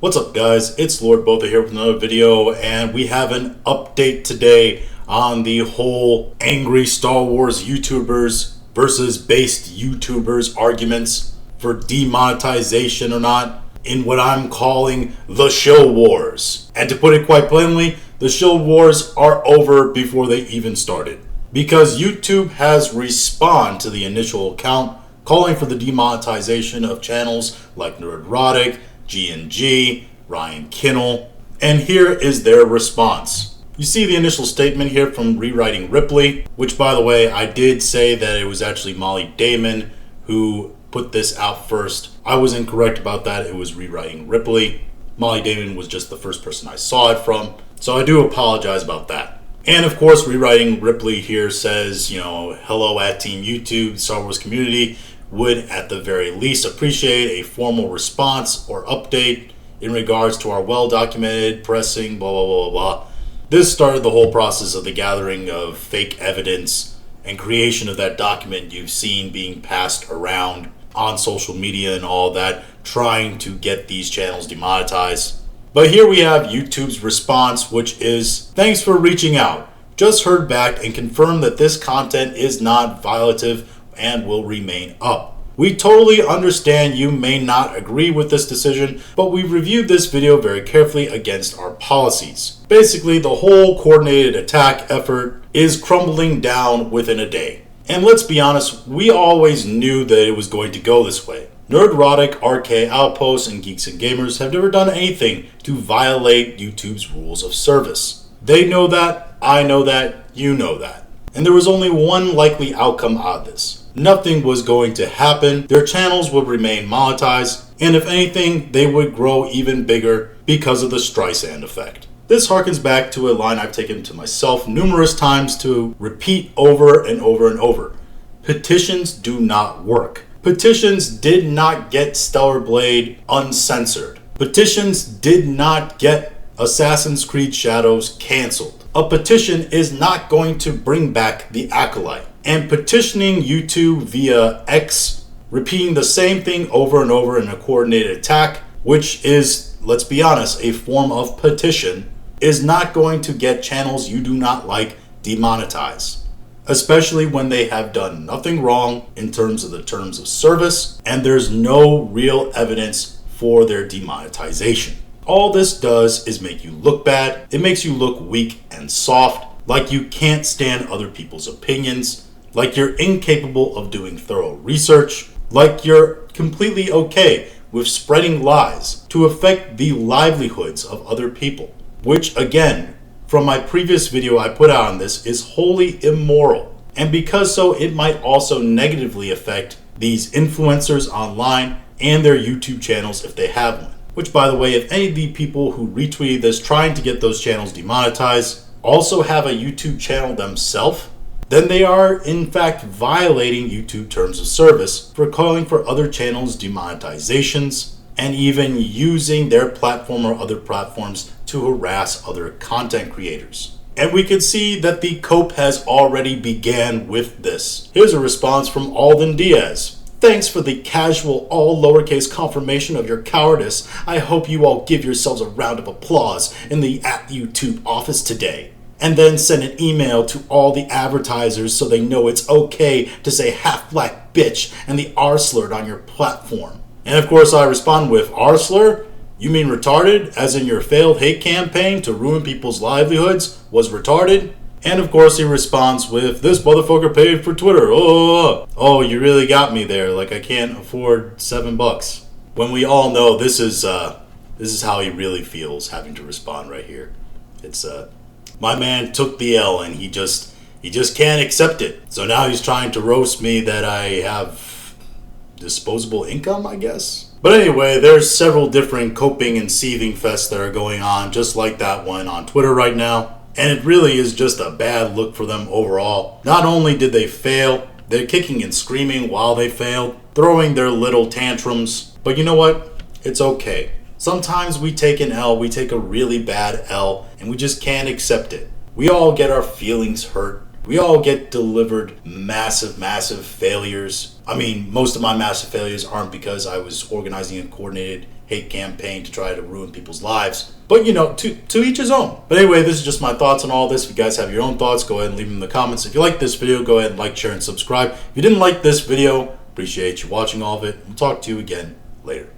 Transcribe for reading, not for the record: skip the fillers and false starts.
What's up guys, it's Lord Botha here with another video, and we have an update today on the whole angry Star Wars YouTubers versus based YouTubers arguments for demonetization or not in what I'm calling the show wars. And to put it quite plainly, the show wars are over before they even started. Because YouTube has responded to the initial account calling for the demonetization of channels like Nerdrotic, G&G, Ryan Kinnell, and here is their response. You see the initial statement here from Rewriting Ripley, which by the way, I did say that it was actually Molly Damon who put this out first. I was incorrect about that, it was Rewriting Ripley. Molly Damon was just the first person I saw it from, so I do apologize about that. And of course, Rewriting Ripley here says, hello at Team YouTube, Star Wars community would at the very least appreciate a formal response or update in regards to our well-documented pressing blah blah blah blah. This started the whole process of the gathering of fake evidence and creation of that document you've seen being passed around on social media and all that, trying to get these channels demonetized. But here we have YouTube's response, which is, thanks for reaching out. Just heard back and confirmed that this content is not violative and will remain up. We totally understand you may not agree with this decision, but we reviewed this video very carefully against our policies. Basically, the whole coordinated attack effort is crumbling down within a day. And let's be honest, we always knew that it was going to go this way. Nerdrotic, RK Outpost, and Geeks and Gamers have never done anything to violate YouTube's rules of service. They know that, I know that, you know that. And there was only one likely outcome out of this. Nothing was going to happen, their channels would remain monetized, and if anything, they would grow even bigger because of the Streisand effect. This harkens back to a line I've taken to myself numerous times to repeat over and over and over. Petitions do not work. Petitions did not get Stellar Blade uncensored. Petitions did not get Assassin's Creed Shadows canceled. A petition is not going to bring back the Acolyte. And petitioning YouTube via X, repeating the same thing over and over in a coordinated attack, which is, let's be honest, a form of petition, is not going to get channels you do not like demonetized. Especially when they have done nothing wrong in terms of the terms of service, and there's no real evidence for their demonetization. All this does is make you look bad, it makes you look weak and soft, like you can't stand other people's opinions, like you're incapable of doing thorough research, like you're completely okay with spreading lies to affect the livelihoods of other people, which again, from my previous video I put out on this, is wholly immoral. And because so, it might also negatively affect these influencers online and their YouTube channels if they have one. Which, by the way, if any of the people who retweeted this trying to get those channels demonetized also have a YouTube channel themselves, then they are in fact violating YouTube terms of service for calling for other channels demonetizations and even using their platform or other platforms to harass other content creators. And we can see that the cope has already began with this. Here's a response from Alden Diaz. Thanks for the casual, all lowercase confirmation of your cowardice. I hope you all give yourselves a round of applause in the @YouTube office today. And then send an email to all the advertisers so they know it's okay to say half-black bitch and the R-slur on your platform. And of course I respond with, R-slur? You mean retarded, as in your failed hate campaign to ruin people's livelihoods was retarded? And of course he responds with, this motherfucker paid for Twitter. Oh, you really got me there, like I can't afford $7. When we all know this is how he really feels having to respond right here. It's my man took the L and he just can't accept it. So now he's trying to roast me that I have disposable income, I guess. But anyway, there's several different coping and seething fests that are going on, just like that one on Twitter right now. And it really is just a bad look for them overall. Not only did they fail, they're kicking and screaming while they failed, throwing their little tantrums. But you know what? It's okay. Sometimes we take an L, we take a really bad L, and we just can't accept it. We all get our feelings hurt. We all get delivered massive failures. I mean, most of my massive failures aren't because I was organizing a coordinated hate campaign to try to ruin people's lives. But, to each his own. But anyway, this is just my thoughts on all this. If you guys have your own thoughts, go ahead and leave them in the comments. If you like this video, go ahead and like, share, and subscribe. If you didn't like this video, appreciate you watching all of it. We'll talk to you again later.